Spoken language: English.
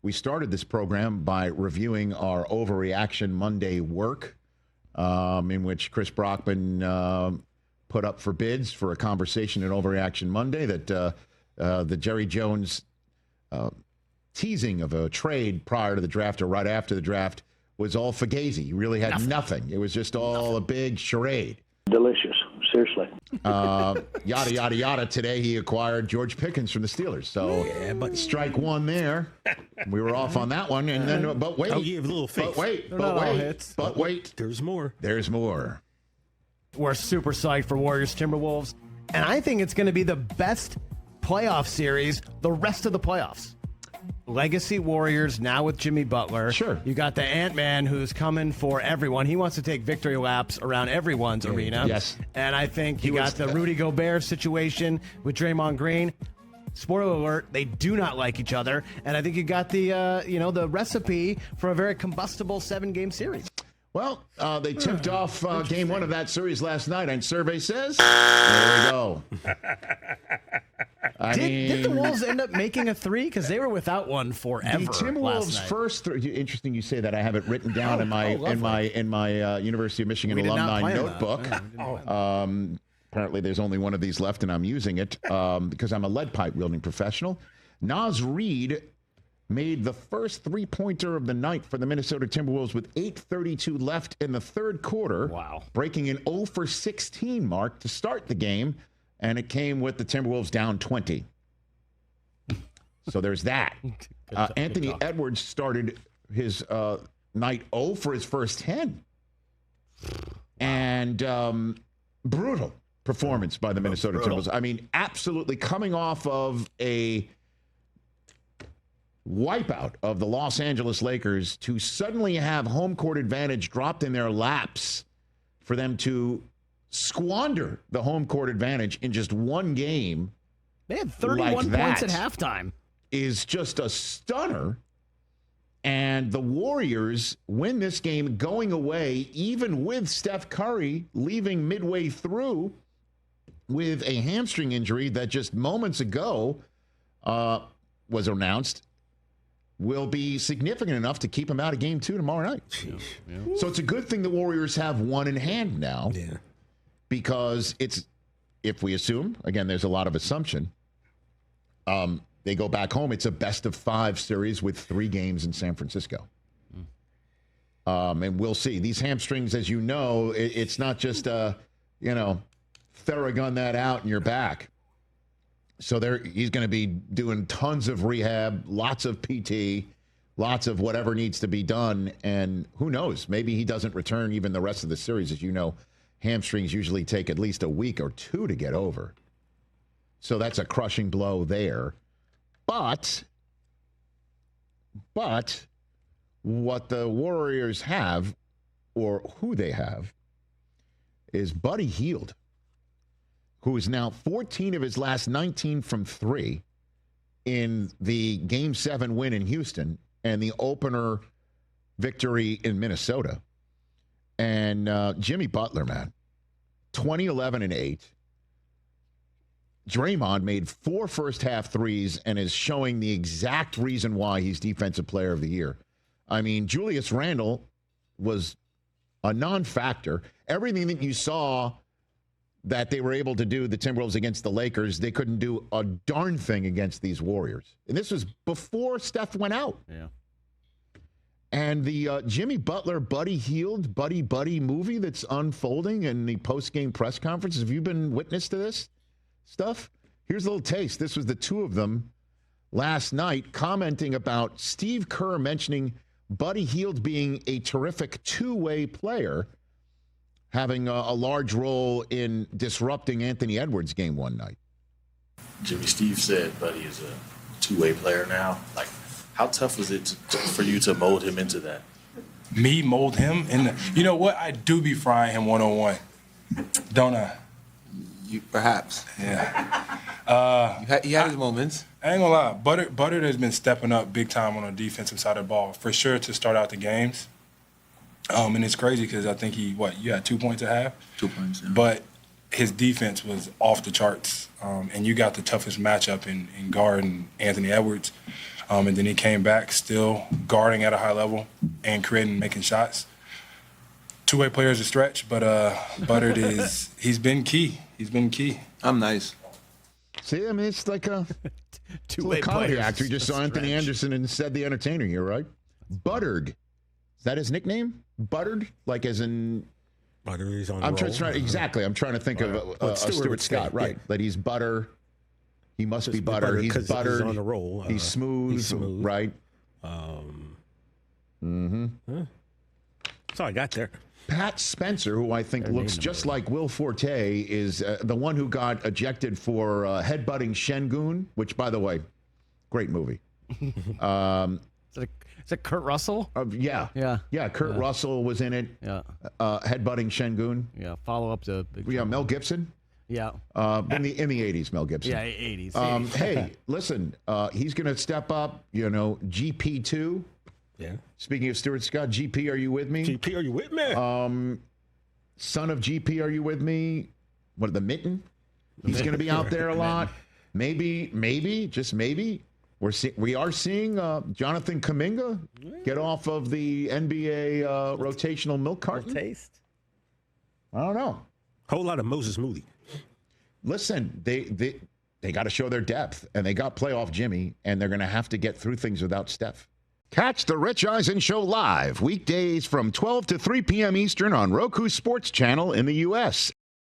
we started this program by reviewing our Overreaction Monday work, in which Chris Brockman put up for bids for a conversation in Overreaction Monday that the Jerry Jones teasing of a trade prior to the draft or right after the draft was all fugazi. He really had nothing. It was just all a big charade. Delicious, seriously. Yada, yada, yada. Today he acquired George Pickens from the Steelers. So but strike one there. We were off on that one. And then, but wait. I'll give a little faith. But wait. There's more. There's more. We're super psyched for Warriors Timberwolves. And I think it's going to be the best playoff series the rest of the playoffs. Legacy Warriors now with Jimmy Butler. Sure. You got the Ant-Man who's coming for everyone. He wants to take victory laps around everyone's arena. Yes. And I think you got the Rudy Gobert situation with Draymond Green. Spoiler alert, they do not like each other. And I think you got the the recipe for a very combustible 7-game series. Well, they tipped off game one of that series last night, and survey says, there we go. Did the Wolves end up making a 3? Because they were without one forever. The Timberwolves' first three. Interesting, you say that. I have it written down in my University of Michigan alumni notebook. Apparently, there's only one of these left, and I'm using it because I'm a lead pipe wielding professional. Naz Reid made the first three-pointer of the night for the Minnesota Timberwolves with 8:32 left in the third quarter. Wow. Breaking an 0 for 16 mark to start the game, and it came with the Timberwolves down 20. So there's that. Anthony Edwards started his night 0 for his first 10. And brutal performance by the Minnesota Timberwolves. I mean, absolutely coming off of a wipeout of the Los Angeles Lakers to suddenly have home court advantage dropped in their laps for them to squander the home court advantage in just one game. They had 31 points at halftime. Is just a stunner. And the Warriors win this game going away, even with Steph Curry leaving midway through with a hamstring injury that just moments ago was announced will be significant enough to keep him out of game 2 tomorrow night. Yeah. So it's a good thing the Warriors have one in hand now. Yeah. Because it's, if we assume, again, there's a lot of assumption, they go back home. It's a best-of-5 series with 3 games in San Francisco. And we'll see. These hamstrings, as you know, it's not just, Theragun that out and you're back. So he's going to be doing tons of rehab, lots of PT, lots of whatever needs to be done. And who knows? Maybe he doesn't return even the rest of the series. As you know, hamstrings usually take at least a week or 2 to get over. So that's a crushing blow there. But what the Warriors have, or who they have, is Buddy Hield, who is now 14 of his last 19 from 3 in the Game 7 win in Houston and the opener victory in Minnesota. And Jimmy Butler, man, 20, 11, and 8. Draymond made 4 first-half threes and is showing the exact reason why he's Defensive Player of the Year. I mean, Julius Randle was a non-factor. Everything that you saw that they were able to do, the Timberwolves against the Lakers, they couldn't do a darn thing against these Warriors. And this was before Steph went out. Yeah. And the Jimmy Butler, Buddy Hield, Buddy Buddy movie that's unfolding in the post-game press conferences. Have you been witness to this stuff? Here's a little taste. This was the two of them last night commenting about Steve Kerr mentioning Buddy Hield being a terrific two-way player, having a large role in disrupting Anthony Edwards' game one night. Jimmy, Steve said Buddy is a two-way player now. Like, how tough was it for you to mold him into that? Me mold him? You know what? I do be frying him one-on-one, don't I? You perhaps. Yeah. He had his moments. I ain't gonna lie. Butter has been stepping up big time on the defensive side of the ball, for sure, to start out the games. And it's crazy because I think you had 2 points at half? 2 points, yeah. But his defense was off the charts. And you got the toughest matchup in guarding Anthony Edwards. And then he came back still guarding at a high level and making shots. Two-way player is a stretch, but Buttard he's been key. He's been key. I'm nice. See, I mean, it's like a Two-way comedy players actor. You just is a saw Anthony stretch. Anderson and said the entertainer here, right? Buttard. Is that his nickname? Buttard? Like as in... Buttery's on I'm the roll. trying exactly. I'm trying to think of Stuart Scott, right? Yeah. That he's butter. He must Just be butter. He's 'cause buttered. He's on the roll. He's smooth, right? So I got there. Pat Spencer, who I think looks just like Will Forte, is the one who got ejected for headbutting Şengün, which, by the way, great movie. Is it Kurt Russell? Yeah. Kurt Russell was in it. Yeah. Headbutting Şengün. Yeah. Follow up to Big Yeah, Mel Gibson. Yeah. In the 80s, Mel Gibson. Yeah, 80s. Hey, listen, he's going to step up. GP2. Yeah. Speaking of Stuart Scott, GP, are you with me? GP, are you with me? Son of GP, are you with me? What, the Mitten? He's going to be out there a lot. Maybe, just maybe, we are seeing Jonathan Kuminga get off of the NBA rotational milk carton. Taste. I don't know. Whole lot of Moses Moody. Listen, they got to show their depth, and they got playoff Jimmy, and they're going to have to get through things without Steff. Catch the Rich Eisen Show live weekdays from 12 to 3 p.m. Eastern on Roku Sports Channel in the U.S.